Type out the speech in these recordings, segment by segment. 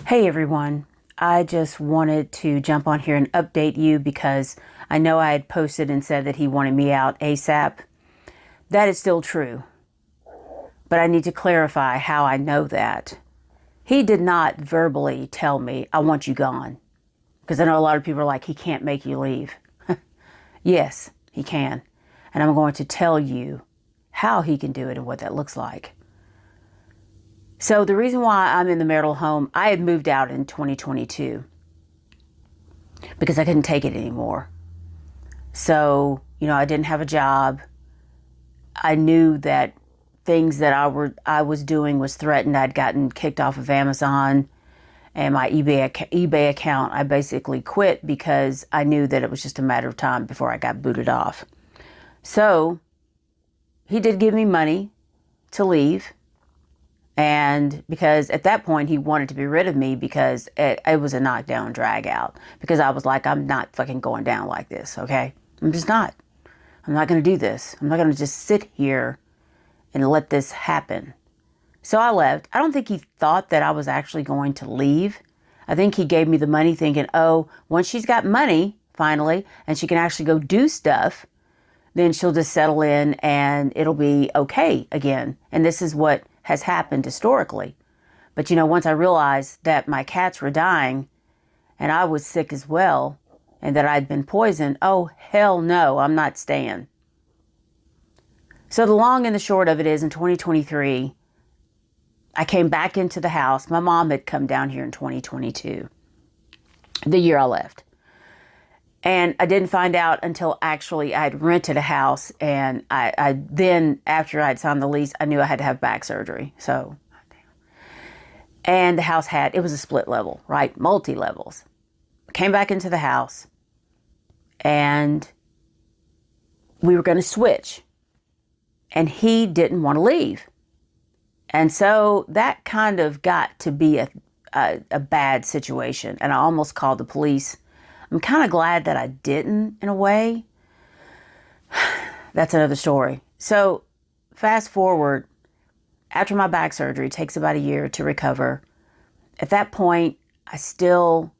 Hey everyone, I just wanted to jump on here and update you because I know I had posted and said that he wanted me out ASAP. That is still true, but I need to clarify how I know that. He did not verbally tell me, I want you gone. Because I know a lot of people are like, he can't make you leave. Yes, he can. And I'm going to tell you how he can do it and what that looks like. So the reason why I'm in the marital home, I had moved out in 2022 because I couldn't take it anymore. So, I didn't have a job. I knew that things that I was doing was threatened. I'd gotten kicked off of Amazon and my eBay account. I basically quit because I knew that it was just a matter of time before I got booted off. So he did give me money to leave. And because at that point he wanted to be rid of me because it was a knockdown drag out. Because I was like, I'm not fucking going down like this, okay? I'm just not. I'm not going to do this. I'm not going to just sit here and let this happen. So I left. I don't think he thought that I was actually going to leave. I think he gave me the money thinking, oh, once she's got money, finally, and she can actually go do stuff, then she'll just settle in and it'll be okay again. And this is what has happened historically. But once I realized that my cats were dying and I was sick as well and that I'd been poisoned, oh, hell no, I'm not staying. So the long and the short of it is in 2023, I came back into the house. My mom had come down here in 2022, the year I left. And I didn't find out until actually I'd rented a house. And I then, after I'd signed the lease, I knew I had to have back surgery. So, and the house it was a split level, right? Multi-levels. Came back into the house and we were going to switch. And he didn't want to leave. And so that kind of got to be a bad situation. And I almost called the police. I'm kind of glad that I didn't, in a way. That's another story. So fast forward, after my back surgery, it takes about a year to recover. At that point, I still,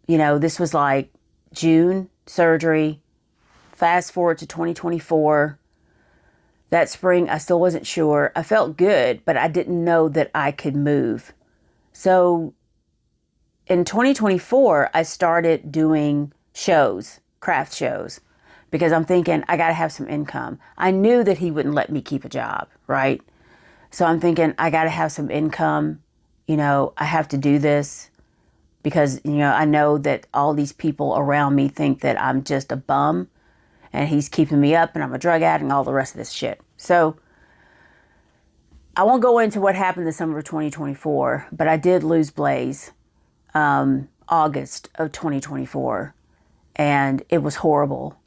this was like June surgery. Fast forward to 2024. That spring, I still wasn't sure. I felt good, but I didn't know that I could move. So in 2024, I started doing shows, craft shows, because I'm thinking I got to have some income. I knew that he wouldn't let me keep a job, right? So I'm thinking I got to have some income. I have to do this because, I know that all these people around me think that I'm just a bum and he's keeping me up and I'm a drug addict and all the rest of this shit. So I won't go into what happened the summer of 2024, but I did lose Blaze. August of 2024, and it was horrible.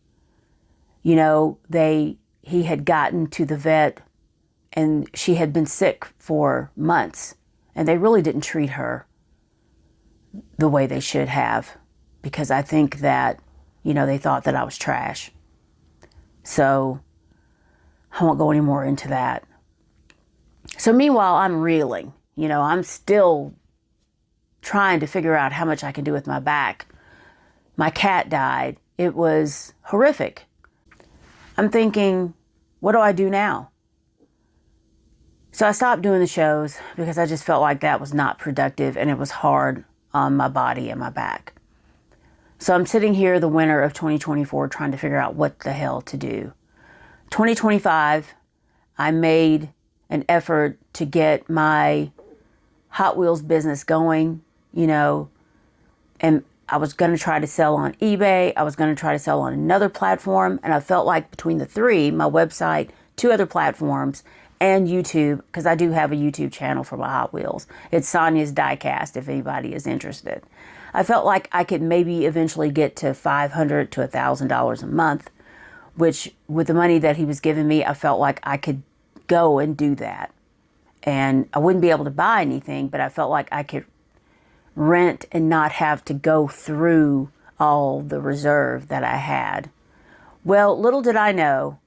He had gotten to the vet and she had been sick for months and they really didn't treat her the way they should have because I think that, they thought that I was trash. So I won't go any more into that. So meanwhile, I'm reeling, I'm still trying to figure out how much I can do with my back. My cat died. It was horrific. I'm thinking, what do I do now? So I stopped doing the shows because I just felt like that was not productive and it was hard on my body and my back. So I'm sitting here the winter of 2024 trying to figure out what the hell to do. 2025, I made an effort to get my Hot Wheels business going. And I was going to try to sell on eBay. I was going to try to sell on another platform. And I felt like between the three, my website, 2 other platforms, and YouTube, because I do have a YouTube channel for my Hot Wheels. It's Sonya's Diecast, if anybody is interested. I felt like I could maybe eventually get to $500 to $1,000 a month, which with the money that he was giving me, I felt like I could go and do that. And I wouldn't be able to buy anything, but I felt like I could rent and not have to go through all the reserve that I had. Well, little did I know,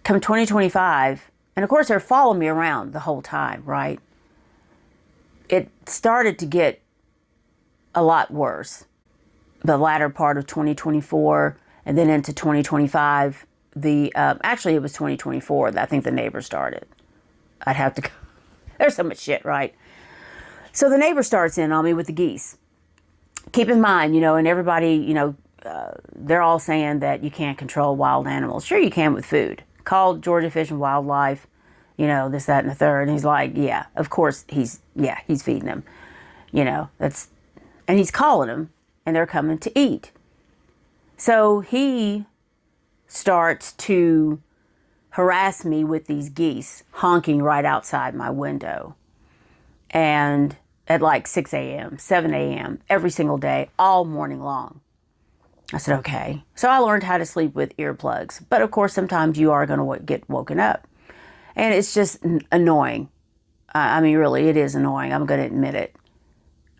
come 2025, and of course they're following me around the whole time, right? it started to get a lot worse. The latter part of 2024 and then into 2025. Actually, it was 2024 that I think the neighbor started. I'd have to go. There's so much shit, right? So the neighbor starts in on me with the geese. Keep in mind, and everybody, they're all saying that you can't control wild animals. Sure you can with food. Called Georgia Fish and Wildlife, this, that, and the third. And he's like, yeah, of course he's feeding them. And he's calling them and they're coming to eat. So he starts to harass me with these geese honking right outside my window. And at like 6 a.m., 7 a.m., every single day, all morning long. I said, okay. So I learned how to sleep with earplugs. But of course, sometimes you are going to get woken up. And it's just annoying. I mean, really, it is annoying. I'm going to admit it.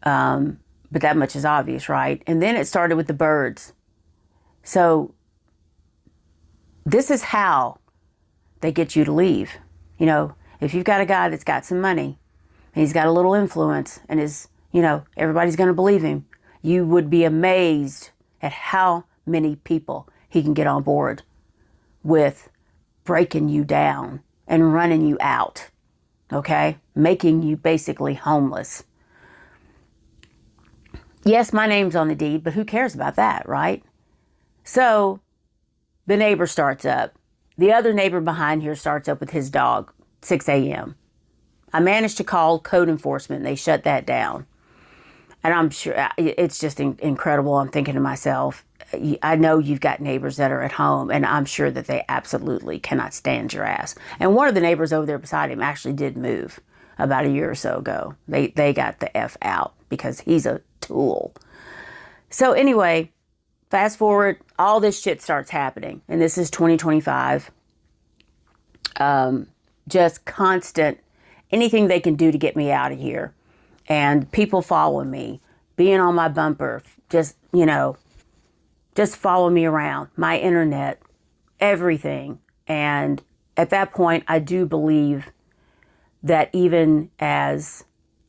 But that much is obvious, right? And then it started with the birds. So this is how they get you to leave. If you've got a guy that's got some money, and he's got a little influence, and everybody's going to believe him, you would be amazed at how many people he can get on board with breaking you down and running you out, okay? Making you basically homeless. Yes, my name's on the deed, but who cares about that, right? So the neighbor starts up. The other neighbor behind here starts up with his dog, 6 a.m. I managed to call code enforcement and they shut that down. And I'm sure it's just incredible. I'm thinking to myself, I know you've got neighbors that are at home and I'm sure that they absolutely cannot stand your ass. And one of the neighbors over there beside him actually did move about a year or so ago. They got the F out because he's a tool. So anyway, fast forward, all this shit starts happening. And this is 2025. Just constant, anything they can do to get me out of here. And people following me, being on my bumper, just follow me around, my internet, everything. And at that point, I do believe that even as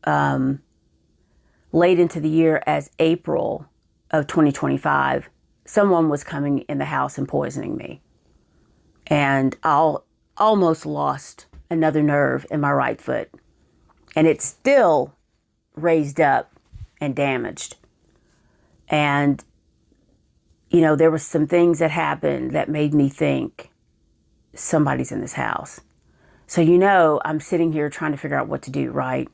late into the year as April of 2025, someone was coming in the house and poisoning me. And I almost lost another nerve in my right foot. And it's still raised up and damaged. And, there were some things that happened that made me think somebody's in this house. So, I'm sitting here trying to figure out what to do, right?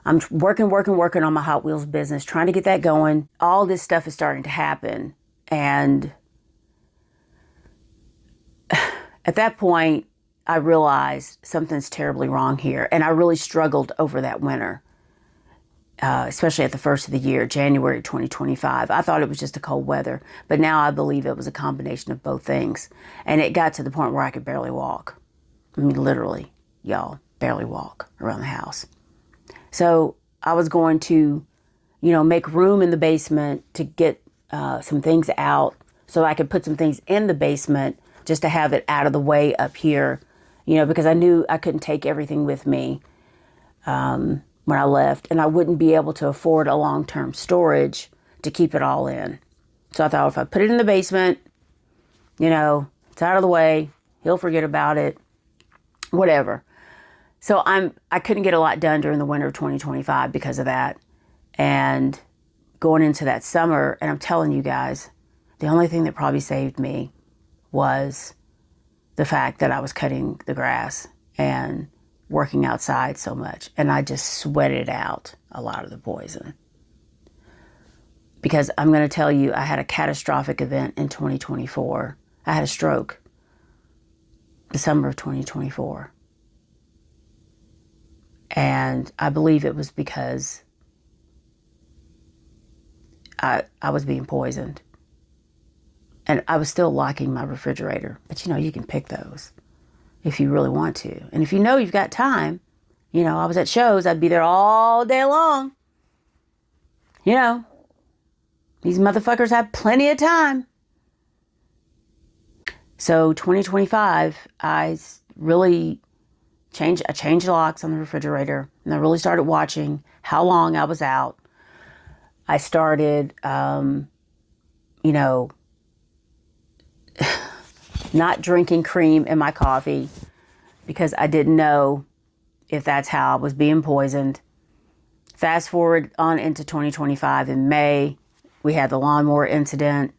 I'm working on my Hot Wheels business, trying to get that going. All this stuff is starting to happen. And at that point, I realized something's terribly wrong here. And I really struggled over that winter, especially at the first of the year, January 2025. I thought it was just the cold weather, but now I believe it was a combination of both things. And it got to the point where I could barely walk. I mean, literally, y'all, barely walk around the house. So I was going to, make room in the basement to get some things out so I could put some things in the basement just to have it out of the way up here, because I knew I couldn't take everything with me when I left, and I wouldn't be able to afford a long-term storage to keep it all in. So I thought if I put it in the basement, it's out of the way, he'll forget about it, whatever. So I couldn't get a lot done during the winter of 2025 because of that. And going into that summer, and I'm telling you guys, the only thing that probably saved me was the fact that I was cutting the grass and working outside so much. And I just sweated out a lot of the poison. Because I'm going to tell you, I had a catastrophic event in 2024. I had a stroke the summer of 2024. And I believe it was because I was being poisoned. And I was still locking my refrigerator. But you can pick those if you really want to. And if you've got time, I was at shows, I'd be there all day long. These motherfuckers have plenty of time. So 2025, I really I changed the locks on the refrigerator, and I really started watching how long I was out. I started, not drinking cream in my coffee because I didn't know if that's how I was being poisoned. Fast forward on into 2025 in May, we had the lawnmower incident.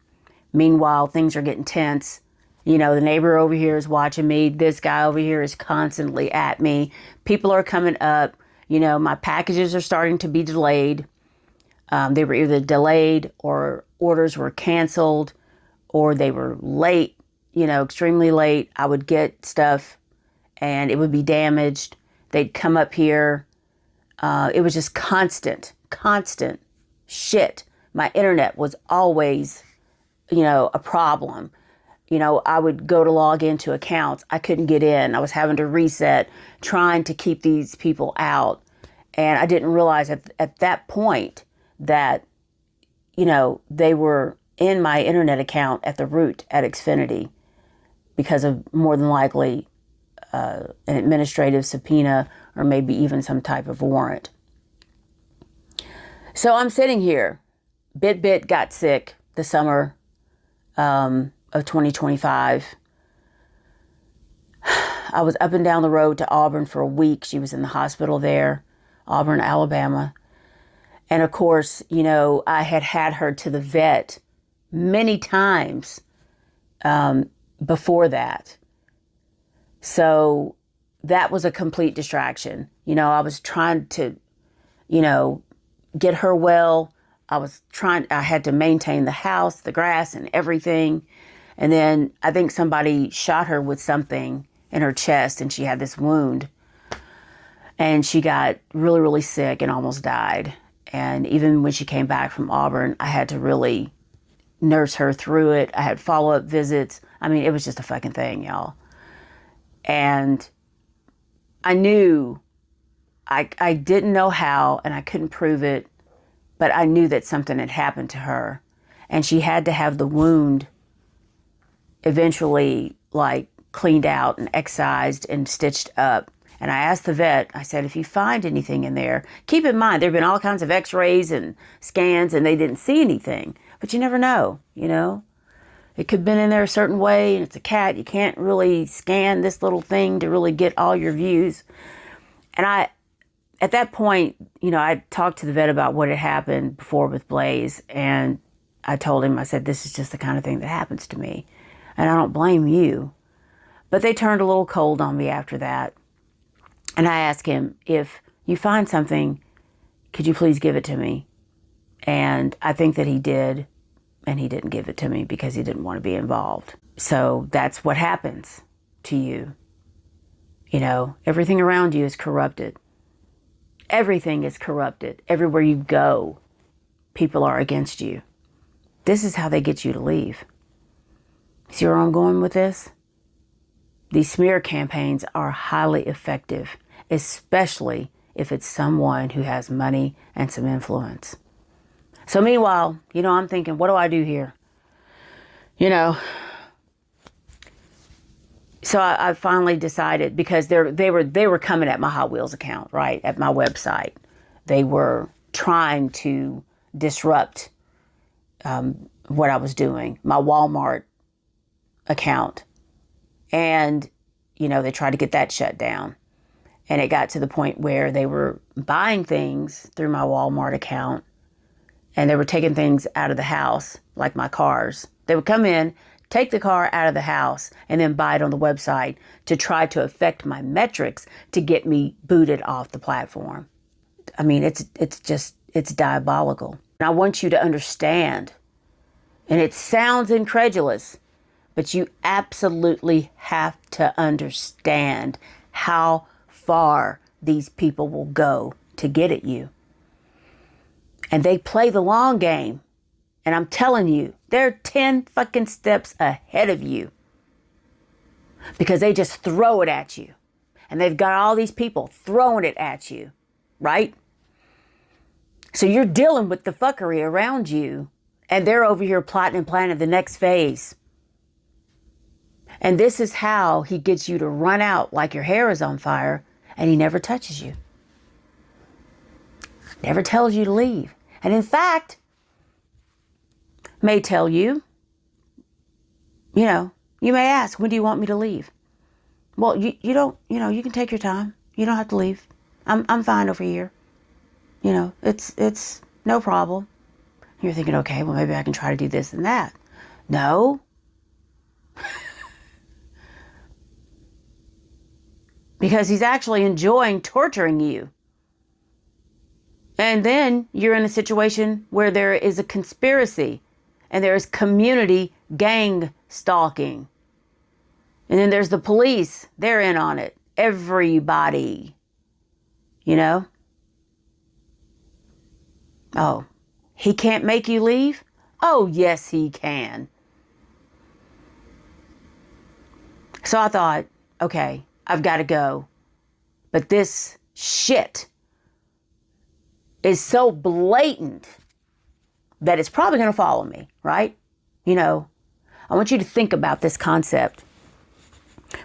Meanwhile, things are getting tense. The neighbor over here is watching me. This guy over here is constantly at me. People are coming up. My packages are starting to be delayed. They were either delayed or orders were canceled or they were late, extremely late. I would get stuff and it would be damaged. They'd come up here. It was just constant shit. My internet was always, a problem. I would go to log into accounts. I couldn't get in. I was having to reset, trying to keep these people out. And I didn't realize at that point that, they were in my internet account at the root at Xfinity because of more than likely an administrative subpoena or maybe even some type of warrant. So I'm sitting here. Bit got sick the summer of 2025. I was up and down the road to Auburn for a week. She was in the hospital there, Auburn, Alabama. And of course, I had her to the vet many times before that. So that was a complete distraction. I was trying to, get her well. I had to maintain the house, the grass and everything. And then I think somebody shot her with something in her chest and she had this wound. And she got really, really sick and almost died. And even when she came back from Auburn, I had to really nurse her through it. I had follow-up visits. I mean, it was just a fucking thing, y'all. And I knew, I didn't know how, and I couldn't prove it, but I knew that something had happened to her. And she had to have the wound eventually, cleaned out and excised and stitched up. And I asked the vet, I said, if you find anything in there, keep in mind, there have been all kinds of x-rays and scans and they didn't see anything. But you never know, It could have been in there a certain way and it's a cat. You can't really scan this little thing to really get all your views. And at that point, I talked to the vet about what had happened before with Blaze. And I told him, I said, this is just the kind of thing that happens to me. And I don't blame you. But they turned a little cold on me after that. And I asked him, if you find something, could you please give it to me? And I think that he did, and he didn't give it to me because he didn't want to be involved. So that's what happens to you. Everything around you is corrupted. Everything is corrupted. Everywhere you go, people are against you. This is how they get you to leave. See where I'm going with this? These smear campaigns are highly effective, especially if it's someone who has money and some influence. So meanwhile, I'm thinking, what do I do here? So I finally decided, because they were coming at my Hot Wheels account, right, at my website. They were trying to disrupt what I was doing, my Walmart account. And, they tried to get that shut down. And it got to the point where they were buying things through my Walmart account and they were taking things out of the house, like my cars. They would come in, take the car out of the house, and then buy it on the website to try to affect my metrics to get me booted off the platform. I mean, it's diabolical. And I want you to understand, and it sounds incredulous, but you absolutely have to understand how far these people will go to get at you. And they play the long game. And I'm telling you, they're 10 fucking steps ahead of you. Because they just throw it at you. And they've got all these people throwing it at you, right? So you're dealing with the fuckery around you. And they're over here plotting and planning the next phase. And this is how he gets you to run out like your hair is on fire, and he never touches you. Never tells you to leave. And in fact, may tell you, you may ask, when do you want me to leave? Well, you don't, you can take your time. You don't have to leave. I'm fine over here. It's no problem. You're thinking, okay, well, maybe I can try to do this and that. No. Because he's actually enjoying torturing you. And then you're in a situation where there is a conspiracy and there is community gang stalking. And then there's the police. They're in on it. Everybody. Oh, he can't make you leave? Oh, yes, he can. So I thought, okay, I've got to go. But this shit is so blatant that it's probably going to follow me, right? I want you to think about this concept.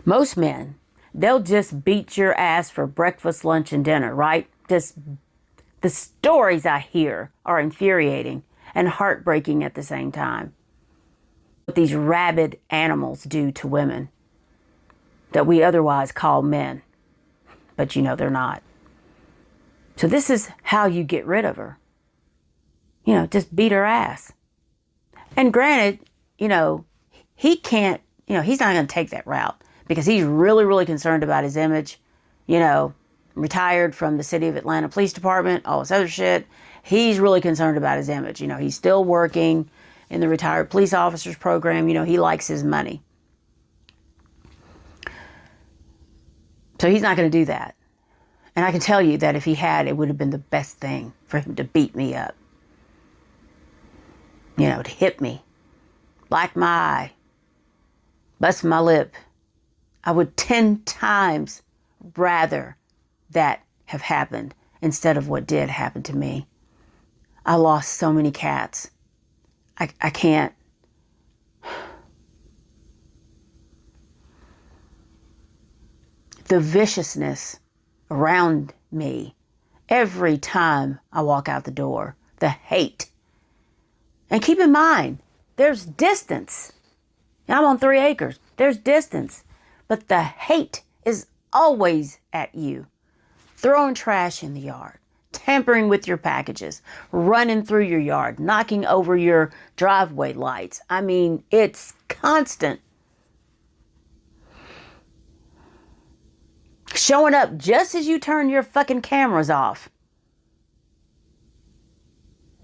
Most men, they'll just beat your ass for breakfast, lunch, and dinner, right? The stories I hear are infuriating and heartbreaking at the same time. What these rabid animals do to women that we otherwise call men, but they're not. So this is how you get rid of her. Just beat her ass. And granted, he can't, he's not going to take that route because he's really, really concerned about his image. Retired from the City of Atlanta Police Department, all this other shit. He's really concerned about his image. He's still working in the retired police officers program. He likes his money. So he's not going to do that. And I can tell you that if he had, it would have been the best thing for him to beat me up. To hit me, black my eye, bust my lip. I would 10 times rather that have happened instead of what did happen to me. I lost so many cats. I can't. The viciousness around me every time I walk out the door, the hate. And keep in mind, there's distance. I'm on 3 acres. There's distance. But the hate is always at you. Throwing trash in the yard, tampering with your packages, running through your yard, knocking over your driveway lights. I mean, it's constant. Showing up just as you turn your fucking cameras off.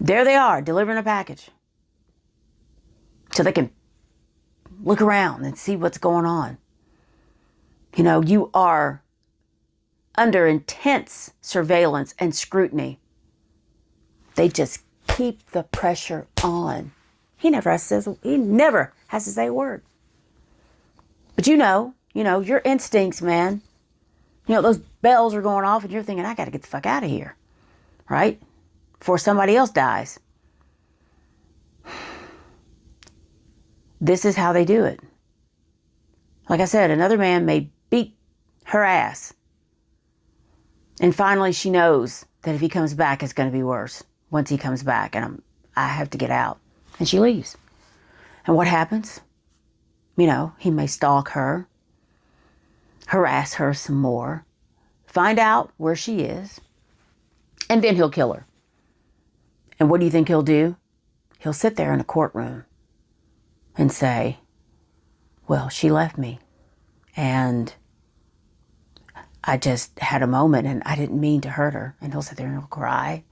There they are, delivering a package. So they can look around and see what's going on. You are under intense surveillance and scrutiny. They just keep the pressure on. He never has to say a word. But your instincts, man. Those bells are going off and you're thinking, I got to get the fuck out of here. Right? Before somebody else dies. This is how they do it. Like I said, another man may beat her ass. And finally she knows that if he comes back, it's going to be worse. Once he comes back, and I have to get out. And she leaves. And what happens? He may stalk her, harass her some more, find out where she is, and then he'll kill her. And what do you think he'll do? He'll sit there in a courtroom and say, well, she left me. And I just had a moment and I didn't mean to hurt her. And he'll sit there and he'll cry.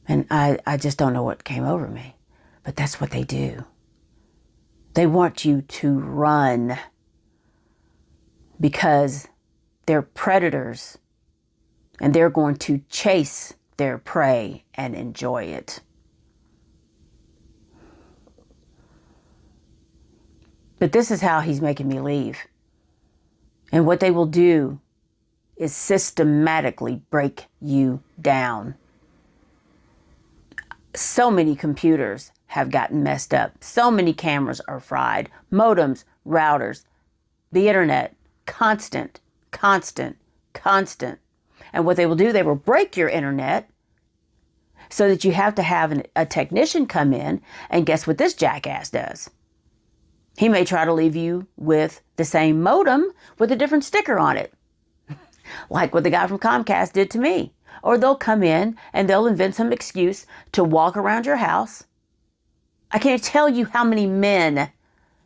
And I just don't know what came over me. But that's what they do. They want you to run because they're predators and they're going to chase their prey and enjoy it. But this is how he's making me leave. And what they will do is systematically break you down. So many computers have gotten messed up. So many cameras are fried. Modems, routers, the internet, constant. And what they will do, they will break your internet so that you have to have a technician come in. And guess what this jackass does? He may try to leave you with the same modem with a different sticker on it, like what the guy from Comcast did to me. Or they'll come in and they'll invent some excuse to walk around your house. I can't tell you how many men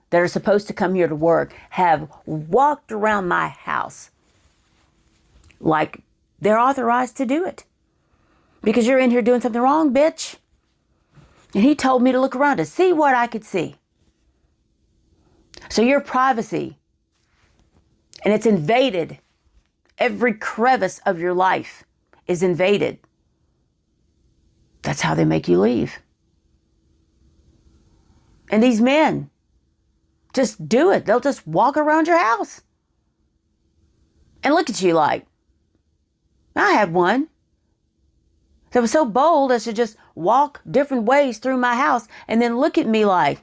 that are supposed to come here to work have walked around my house like they're authorized to do it. Because you're in here doing something wrong, bitch. And he told me to look around to see what I could see. So your privacy, and it's invaded. Every crevice of your life is invaded. That's how they make you leave. And these men just do it. They'll just walk around your house and look at you like, I had one that was so bold as to just walk different ways through my house and then look at me like,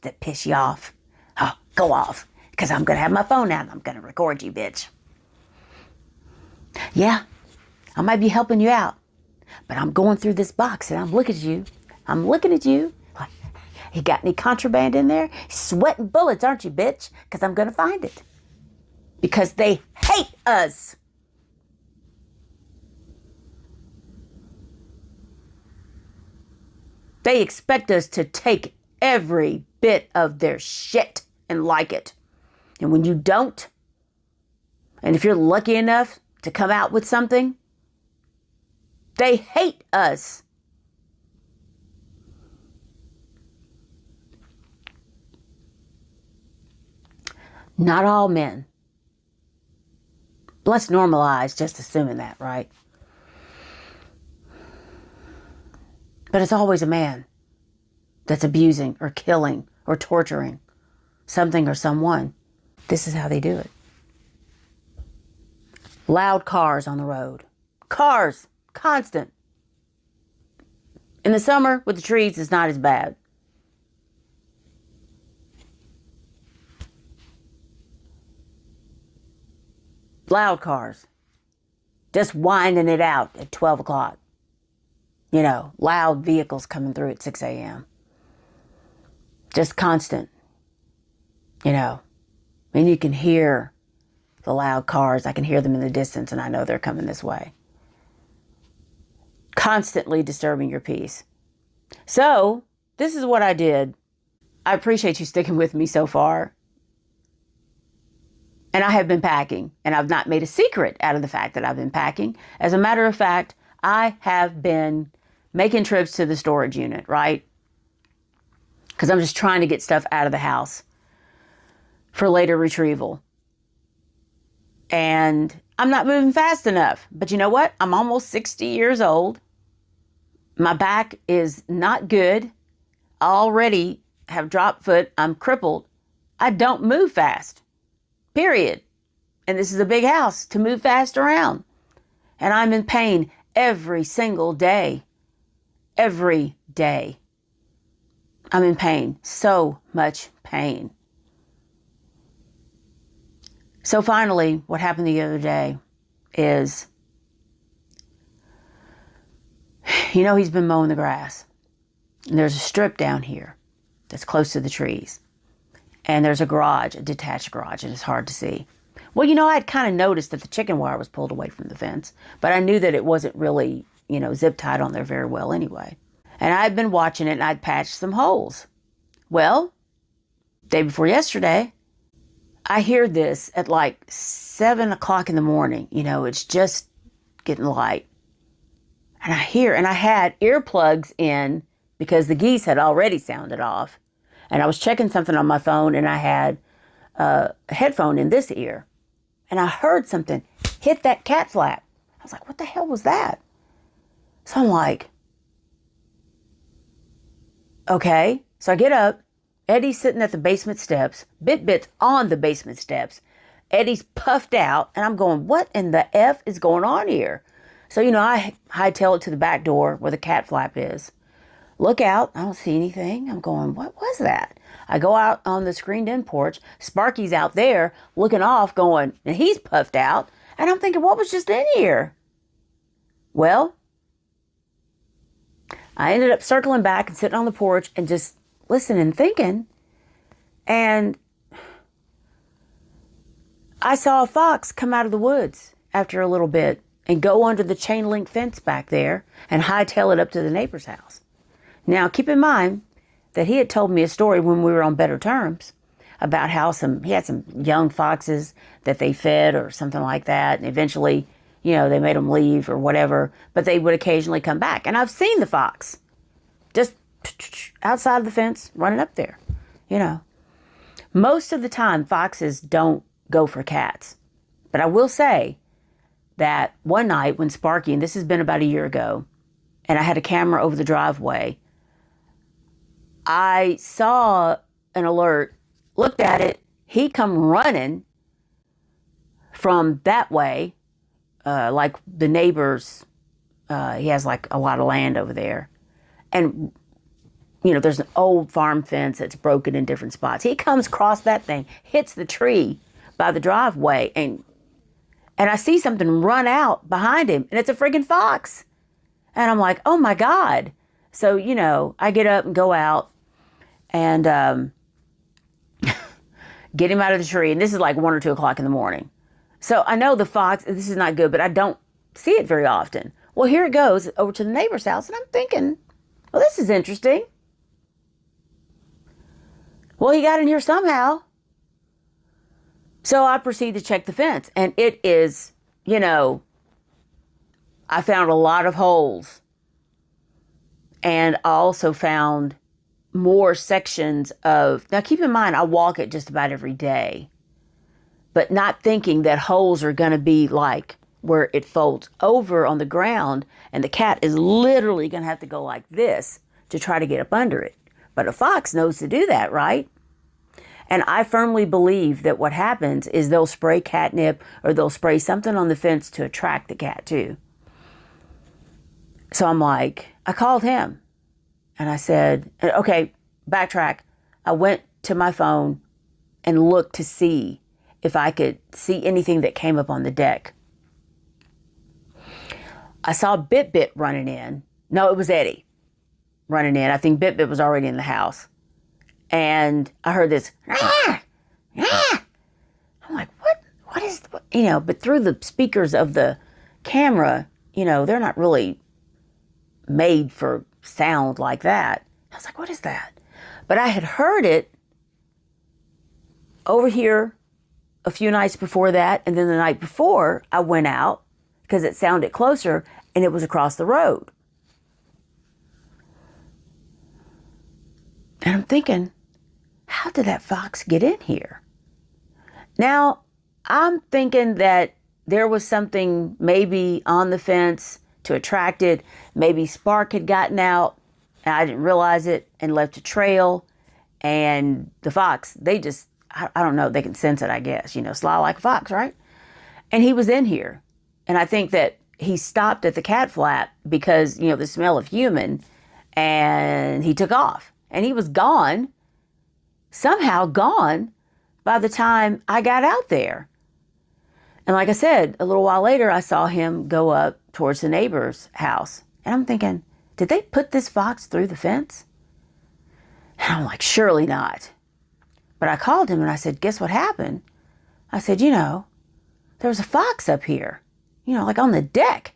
that piss you off? Oh, go off, because I'm going to have my phone out and I'm going to record you, bitch. Yeah, I might be helping you out, but I'm going through this box and I'm looking at you. I'm looking at you. Like, you got any contraband in there? Sweating bullets, aren't you, bitch? Because I'm going to find it. Because they hate us. They expect us to take every bit of their shit and like it. And when you don't, and if you're lucky enough to come out with something, they hate us. Not all men. Let's normalize just assuming that, right? But it's always a man that's abusing or killing or torturing something or someone. This is how they do it. Loud cars on the road. Cars, constant. In the summer, with the trees, it's not as bad. Loud cars. Just winding it out at 12 o'clock. You know, loud vehicles coming through at 6 a.m. Just constant. You know, and you can hear the loud cars. I can hear them in the distance and I know they're coming this way. Constantly disturbing your peace. So, this is what I did. I appreciate you sticking with me so far. And I have been packing, and I've not made a secret out of the fact that I've been packing. As a matter of fact, I have been making trips to the storage unit, right? Because I'm just trying to get stuff out of the house for later retrieval. And I'm not moving fast enough. But you know what? I'm almost 60 years old. My back is not good. I already have drop foot. I'm crippled. I don't move fast. Period. And this is a big house to move fast around. And I'm in pain every single day. Every day. I'm in pain. So much pain. So finally, what happened the other day is, you know, he's been mowing the grass. And there's a strip down here that's close to the trees. And there's a garage, a detached garage, and it's hard to see. Well, you know, I'd kind of noticed that the chicken wire was pulled away from the fence, but I knew that it wasn't really, you know, zip tied on there very well anyway. And I'd been watching it and I'd patched some holes. Well, day before yesterday, I hear this at like 7 o'clock in the morning. You know, it's just getting light. And I hear, and I had earplugs in because the geese had already sounded off. And I was checking something on my phone and I had a headphone in this ear. And I heard something hit that cat flap. I was like, what the hell was that? So I'm like, okay. So I get up. Eddie's sitting at the basement steps. Bit's on the basement steps. Eddie's puffed out. And I'm going, what in the F is going on here? So, you know, I hightail it to the back door where the cat flap is. Look out. I don't see anything. I'm going, what was that? I go out on the screened-in porch. Sparky's out there looking off going, and he's puffed out. And I'm thinking, what was just in here? Well, I ended up circling back and sitting on the porch and just listening and thinking. And I saw a fox come out of the woods after a little bit and go under the chain link fence back there and hightail it up to the neighbor's house. Now, keep in mind that he had told me a story when we were on better terms about how he had some young foxes that they fed or something like that. And eventually, they made them leave or whatever, but they would occasionally come back. And I've seen the fox just outside the fence running up there, Most of the time, foxes don't go for cats. But I will say that one night when Sparky, and this has been about a year ago, and I had a camera over the driveway, I saw an alert, looked at it, he come running from that way, like the neighbors, he has like a lot of land over there. And, there's an old farm fence that's broken in different spots. He comes across that thing, hits the tree by the driveway, and I see something run out behind him, and it's a friggin' fox. And I'm like, oh my God. So, I get up and go out and get him out of the tree. And this is like 1 or 2 o'clock in the morning. So I know the fox, this is not good, but I don't see it very often. Well, here it goes over to the neighbor's house. And I'm thinking, well, this is interesting. Well, he got in here somehow. So I proceed to check the fence. And it is, I found a lot of holes. And I also found more sections of, now keep in mind, I walk it just about every day, but not thinking that holes are going to be like where it folds over on the ground and the cat is literally going to have to go like this to try to get up under it. But a fox knows to do that, right? And I firmly believe that what happens is they'll spray catnip or they'll spray something on the fence to attract the cat too. So I'm like, I called him and I said, okay, backtrack. I went to my phone and looked to see if I could see anything that came up on the deck. I saw Bit running in. No, it was Eddie running in. I think Bit was already in the house. And I heard this, ah, ah. I'm like, what is, but through the speakers of the camera, they're not really made for sound like that. I was like, what is that? But I had heard it over here a few nights before that. And then the night before I went out because it sounded closer and it was across the road. And I'm thinking, how did that fox get in here? Now, I'm thinking that there was something maybe on the fence to attract it. Maybe Spark had gotten out and I didn't realize it and left a trail. And the fox, they just, I don't know, they can sense it, I guess, sly like a fox, right? And he was in here. And I think that he stopped at the cat flap because, the smell of human, and he took off. And he was gone, somehow gone, by the time I got out there. And like I said, a little while later, I saw him go up towards the neighbor's house. And I'm thinking, did they put this fox through the fence? And I'm like, surely not. But I called him and I said, guess what happened? I said, there was a fox up here, like on the deck.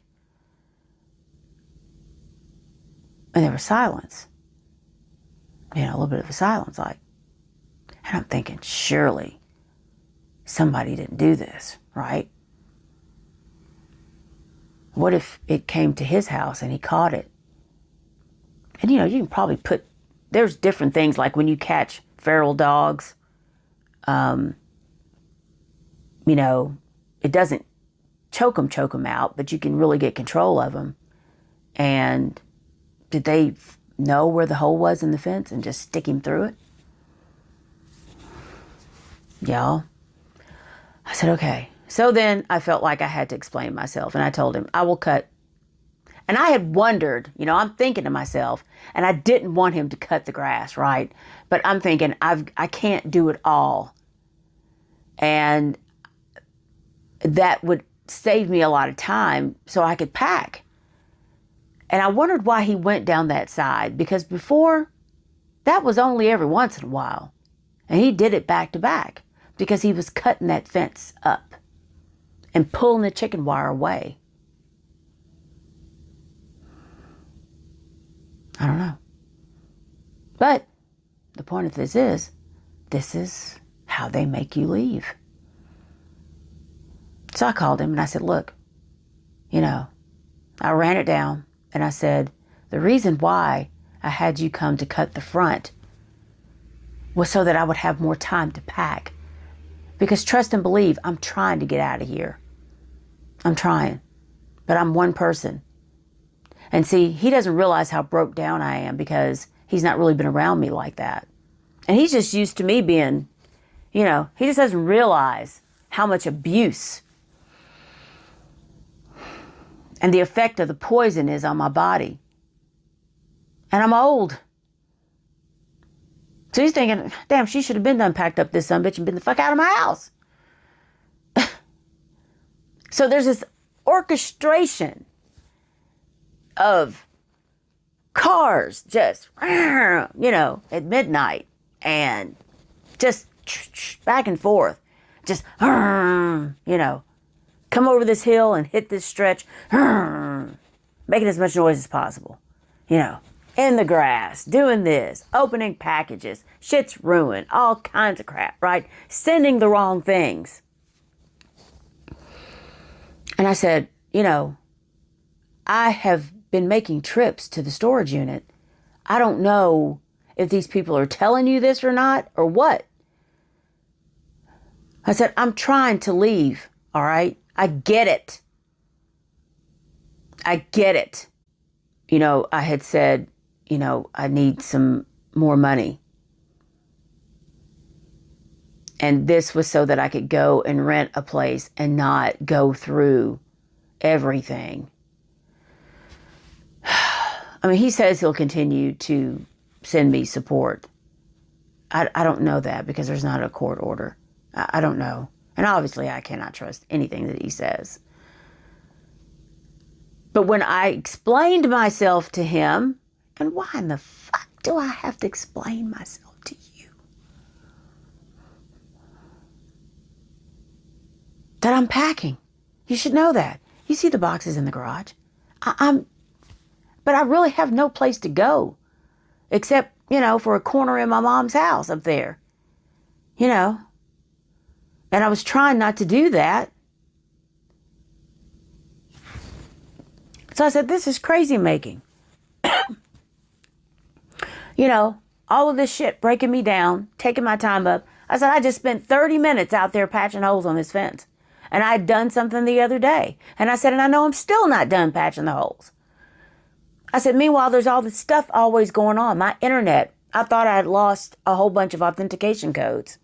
And there was silence. A little bit of a silence, like. And I'm thinking, surely somebody didn't do this, right? What if it came to his house and he caught it? And, you can probably there's different things like when you catch feral dogs, it doesn't choke them out, but you can really get control of them. And did they know where the hole was in the fence and just stick him through it? Y'all, I said, okay. So then I felt like I had to explain myself. And I told him, I will cut And I had wondered, I'm thinking to myself, and I didn't want him to cut the grass, right? But I'm thinking, I can't do it all. And that would save me a lot of time so I could pack. And I wondered why he went down that side, because before, that was only every once in a while. And he did it back to back because he was cutting that fence up and pulling the chicken wire away. I don't know. But the point of this is how they make you leave. So I called him and I said, look, I ran it down and I said, the reason why I had you come to cut the front was so that I would have more time to pack. Because trust and believe, I'm trying to get out of here. I'm trying. But I'm one person. And see, he doesn't realize how broke down I am because he's not really been around me like that. And he's just used to me being, he just doesn't realize how much abuse and the effect of the poison is on my body. And I'm old. So he's thinking, damn, she should have been done packed up this sumbitch and been the fuck out of my house. So there's this orchestration of cars just, at midnight and just back and forth. Just, come over this hill and hit this stretch, making as much noise as possible, in the grass, doing this, opening packages, shit's ruined, all kinds of crap, right? Sending the wrong things. And I said, I have been making trips to the storage unit. I don't know if these people are telling you this or not, or what. I said, I'm trying to leave, all right? I get it. I get it. I had said, I need some more money. And this was so that I could go and rent a place and not go through everything. I mean, he says he'll continue to send me support. I don't know that because there's not a court order. I don't know. And obviously I cannot trust anything that he says. But when I explained myself to him, and why in the fuck do I have to explain myself to you? That I'm packing. You should know that. You see the boxes in the garage. But I really have no place to go. Except, for a corner in my mom's house up there. And I was trying not to do that. So I said, this is crazy making. All of this shit breaking me down, taking my time up. I said, I just spent 30 minutes out there patching holes on this fence. And I'd done something the other day. And I said, and I know I'm still not done patching the holes. I said, meanwhile, there's all this stuff always going on. My internet, I thought I had lost a whole bunch of authentication codes.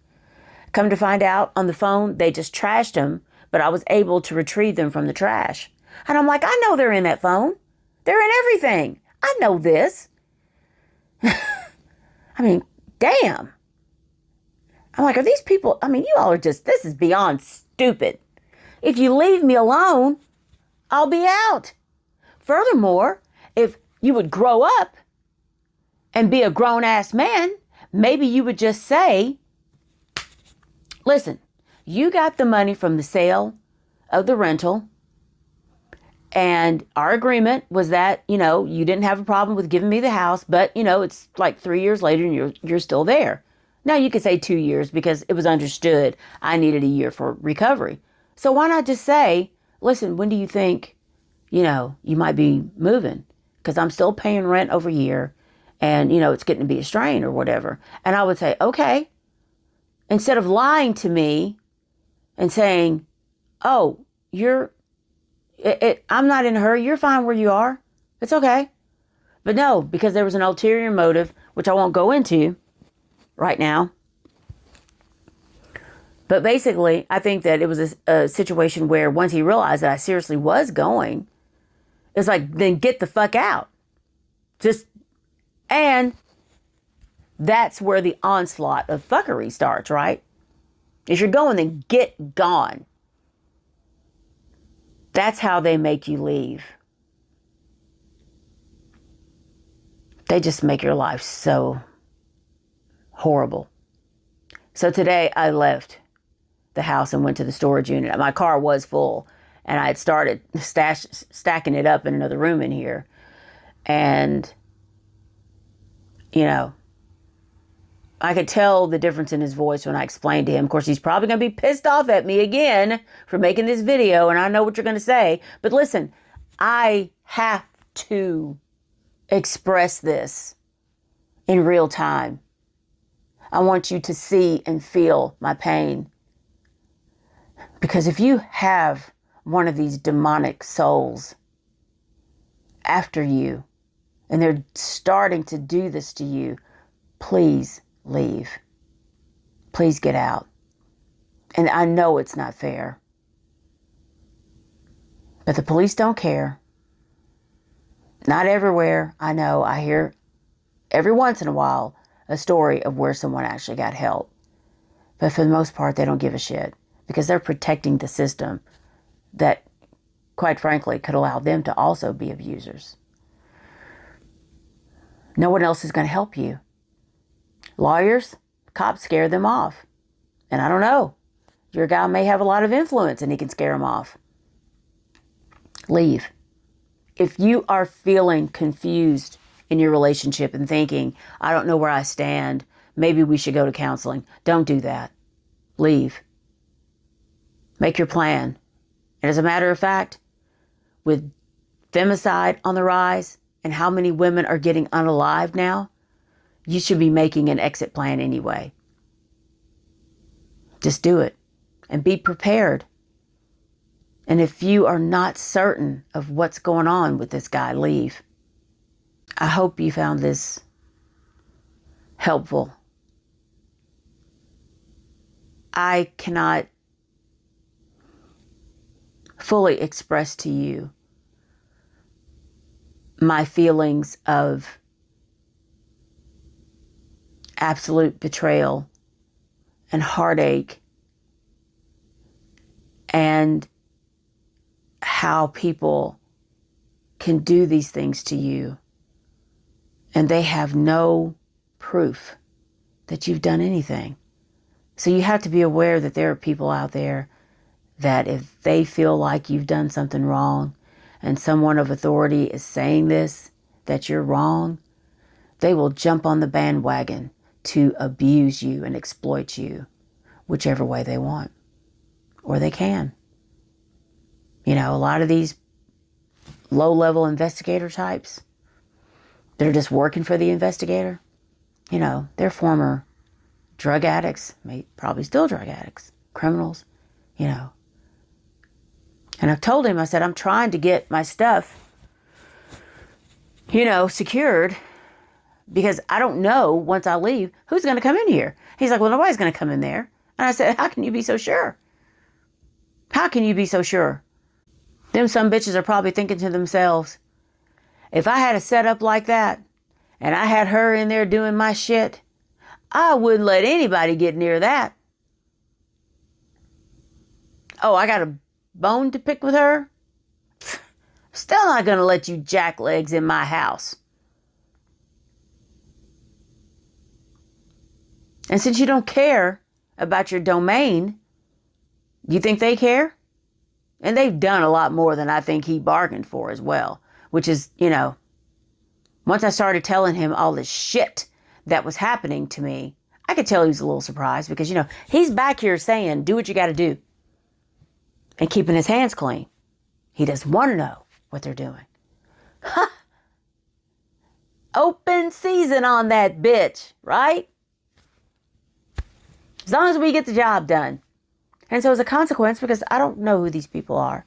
Come to find out, on the phone, they just trashed them, but I was able to retrieve them from the trash. And I'm like, I know they're in that phone. They're in everything. I know this. I mean, damn. I'm like, are these people, you all are just, this is beyond stupid. If you leave me alone, I'll be out. Furthermore, if you would grow up and be a grown-ass man, maybe you would just say, listen, you got the money from the sale of the rental, and our agreement was that, you didn't have a problem with giving me the house, but, it's like 3 years later and you're still there. Now you could say 2 years because it was understood I needed a year for recovery. So why not just say, listen, when do you think, you might be moving? Because I'm still paying rent over here and, it's getting to be a strain or whatever. And I would say, okay. Instead of lying to me and saying, oh, I'm not in a hurry. You're fine where you are. It's okay. But no, because there was an ulterior motive, which I won't go into right now. But basically, I think that it was a situation where once he realized that I seriously was going It's like, then get the fuck out. And that's where the onslaught of fuckery starts, right? If you're going, then get gone. That's how they make you leave. They just make your life so horrible. So today I left the house and went to the storage unit. My car was full, and I had started stacking it up in another room in here. And, you know, I could tell the difference in his voice when I explained to him. Of course, he's probably going to be pissed off at me again for making this video, and I know what you're going to say. But listen, I have to express this in real time. I want you to see and feel my pain. Because if you have one of these demonic souls after you, and they're starting to do this to you, please leave. Please get out. And I know it's not fair, but the police don't care. Not everywhere. I know. I hear every once in a while a story of where someone actually got help. But for the most part, they don't give a shit because they're protecting the system that, quite frankly, could allow them to also be abusers. No one else is going to help you. Lawyers, cops scare them off. And I don't know. Your guy may have a lot of influence and he can scare them off. Leave. If you are feeling confused in your relationship and thinking, I don't know where I stand, maybe we should go to counseling, don't do that. Leave. Make your plan. And as a matter of fact, with femicide on the rise and how many women are getting unalived now, you should be making an exit plan anyway. Just do it and be prepared. And if you are not certain of what's going on with this guy, leave. I hope you found this helpful. I cannot fully express to you my feelings of absolute betrayal and heartache and how people can do these things to you and they have no proof that you've done anything. So you have to be aware that there are people out there that if they feel like you've done something wrong and someone of authority is saying this, that you're wrong, they will jump on the bandwagon to abuse you and exploit you whichever way they want, or they can. You know, a lot of these low-level investigator types that are just working for the investigator, you know, they're former drug addicts, probably still drug addicts, criminals, you know. And I've told him, I said, I'm trying to get my stuff, you know, secured because I don't know once I leave who's going to come in here. He's like, well, nobody's going to come in there. And I said, how can you be so sure? How can you be so sure? Them some bitches are probably thinking to themselves, if I had a setup like that and I had her in there doing my shit, I wouldn't let anybody get near that. Oh, I got a bone to pick with her? Still not going to let you jacklegs in my house. And since you don't care about your domain, you think they care? And they've done a lot more than I think he bargained for as well. Which is, you know, once I started telling him all this shit that was happening to me, I could tell he was a little surprised because, you know, he's back here saying, do what you got to do. And keeping his hands clean. He doesn't want to know what they're doing. Huh. Open season on that bitch, right? As long as we get the job done. And so as a consequence, because I don't know who these people are,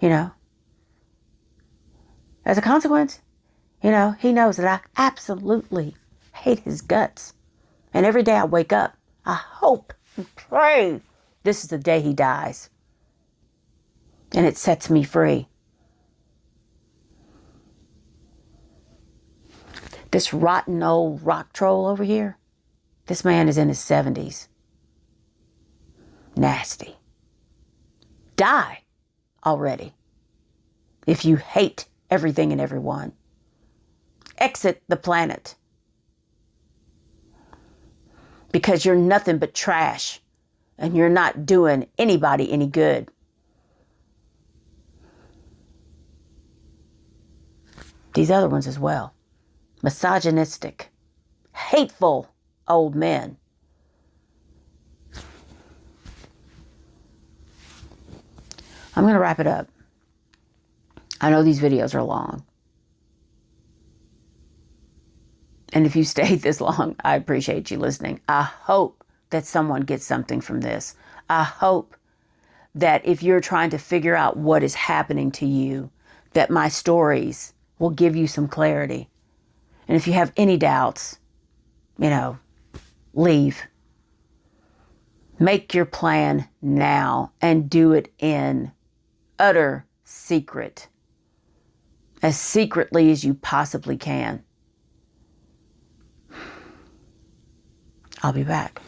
you know. As a consequence, you know, he knows that I absolutely hate his guts. And every day I wake up, I hope and pray this is the day he dies. And it sets me free. This rotten old rock troll over here, this man is in his 70s. Nasty. Die already. If you hate everything and everyone, exit the planet. Because you're nothing but trash and you're not doing anybody any good. These other ones as well. Misogynistic, hateful old men. I'm going to wrap it up. I know these videos are long. And if you stayed this long, I appreciate you listening. I hope that someone gets something from this. I hope that if you're trying to figure out what is happening to you, that my stories will give you some clarity. And if you have any doubts, leave. Make your plan now and do it in utter secret. As secretly as you possibly can. I'll be back.